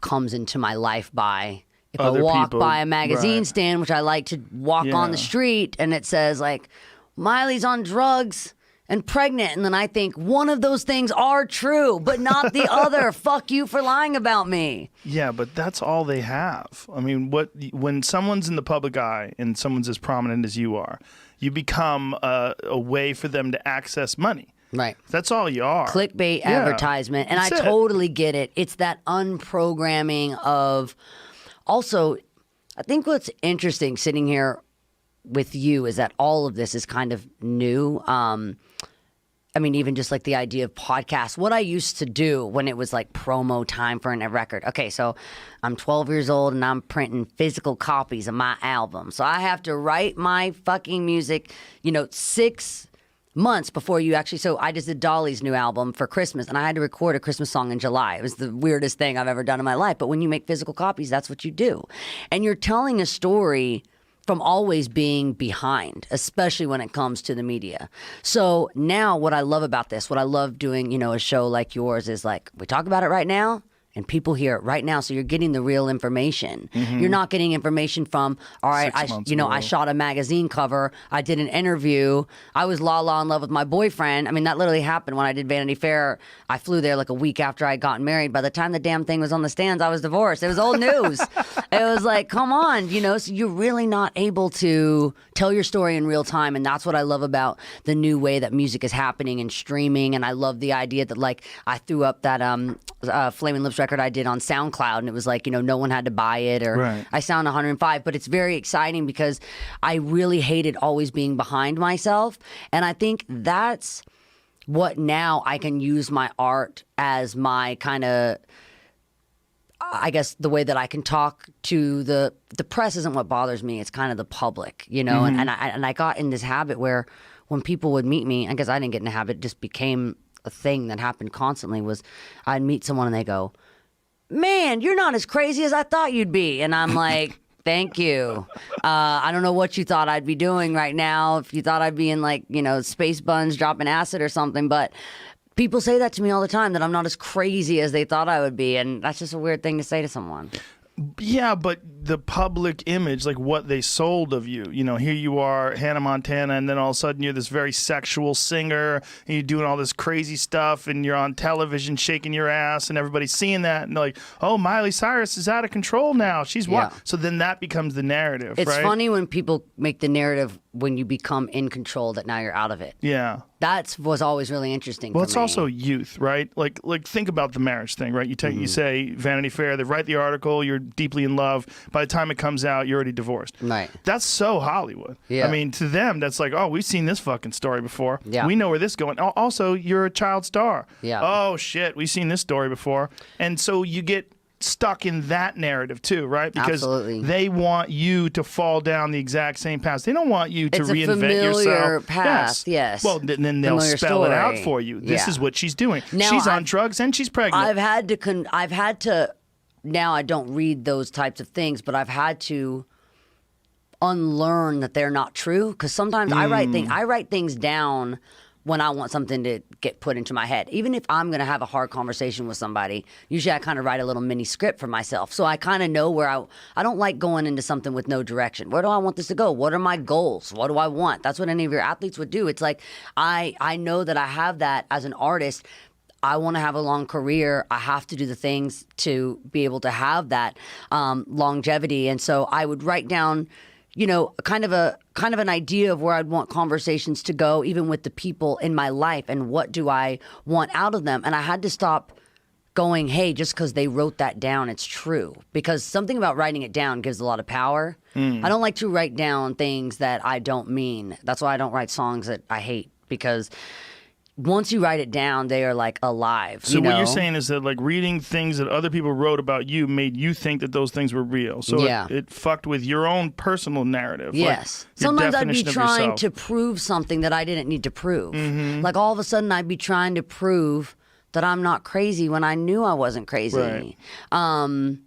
comes into my life by if I Other walk people, by a magazine right. stand, which I like to walk on the street, and it says like Miley's on drugs and pregnant, and then I think one of those things are true, but not the other. Fuck you for lying about me. Yeah, but that's all they have. I mean, when someone's in the public eye and someone's as prominent as you are, you become a way for them to access money. Right. That's all you are. Clickbait advertisement. And I totally get it. It's that unprogramming of... Also, I think what's interesting sitting here with you is that all of this is kind of new. I mean, even just like the idea of podcasts. What I used to do when it was like promo time for a record. Okay, so I'm 12 years old and I'm printing physical copies of my album. So I have to write my fucking music, 6 months before you actually. So I just did Dolly's new album for Christmas, and I had to record a Christmas song in July. It was the weirdest thing I've ever done in my life. But when you make physical copies, that's what you do. And you're telling a story from always being behind, especially when it comes to the media. So now what I love about this, what I love doing, a show like yours is like, we talk about it right now, and people hear it right now, so you're getting the real information. Mm-hmm. You're not getting information from, all right, I shot a magazine cover, I did an interview, I was la in love with my boyfriend. I mean, that literally happened when I did Vanity Fair. I flew there like a week after I had gotten married. By the time the damn thing was on the stands, I was divorced. It was old news. It was like, come on, so you're really not able to tell your story in real time, and that's what I love about the new way that music is happening and streaming. And I love the idea that, like, I threw up that Flamin' Lips record I did on SoundCloud, and it was like, no one had to buy it, or right. I sound 105, but it's very exciting because I really hated always being behind myself. And I think that's what now I can use my art as my kind of, I guess, the way that I can talk to the press isn't what bothers me. It's kind of the public, mm-hmm. and I got in this habit where when people would meet me, I guess I didn't get in a habit, it just became a thing that happened constantly, was I'd meet someone and they go, man, you're not as crazy as I thought you'd be. And I'm like, thank you. I don't know what you thought I'd be doing right now. If you thought I'd be in like, space buns dropping acid or something. But people say that to me all the time, that I'm not as crazy as they thought I would be. And that's just a weird thing to say to someone. Yeah, but the public image, like what they sold of you, here you are, Hannah Montana, and then all of a sudden you're this very sexual singer, and you're doing all this crazy stuff, and you're on television shaking your ass, and everybody's seeing that, and they're like, oh, Miley Cyrus is out of control now. She's what? Yeah. So then that becomes the narrative, It's right? funny when people make the narrative when you become in control that now you're out of it. Yeah. That was always really interesting Well, for me. it's also youth, right? Like think about the marriage thing, right? You say Vanity Fair, they write the article, you're deeply in love. By the time it comes out, you're already divorced. Right. That's so Hollywood. Yeah. I mean, to them, that's like, oh, we've seen this fucking story before. Yeah. We know where this is going. Also, you're a child star. Yeah. Oh, shit, we've seen this story before. And so you get stuck in that narrative too, right? Because Absolutely. They want you to fall down the exact same path. They don't want you to it's reinvent a familiar yourself. Path, yes. Well, then they'll familiar spell story. it out for you. This is what she's doing. Now, she's on drugs and she's pregnant. I've had to. Now I don't read those types of things, but I've had to unlearn that they're not true. Because sometimes I write things down when I want something to get put into my head. Even if I'm going to have a hard conversation with somebody, usually I kind of write a little mini script for myself. So I kind of know where I don't like going into something with no direction. Where do I want this to go? What are my goals? What do I want? That's what any of your athletes would do. It's like, I know that I have that as an artist. I want to have a long career. I have to do the things to be able to have that longevity. And so I would write down, kind of an idea of where I'd want conversations to go, even with the people in my life, and what do I want out of them. And I had to stop going, hey, just because they wrote that down, it's true. Because something about writing it down gives a lot of power. I don't like to write down things that I don't mean. That's why I don't write songs that I hate, because once you write it down, they are like alive. So what you're saying is that like reading things that other people wrote about you made you think that those things were real. So it fucked with your own personal narrative. Yes. Like sometimes I'd be trying to prove something that I didn't need to prove. Mm-hmm. Like all of a sudden I'd be trying to prove that I'm not crazy when I knew I wasn't crazy. Right. And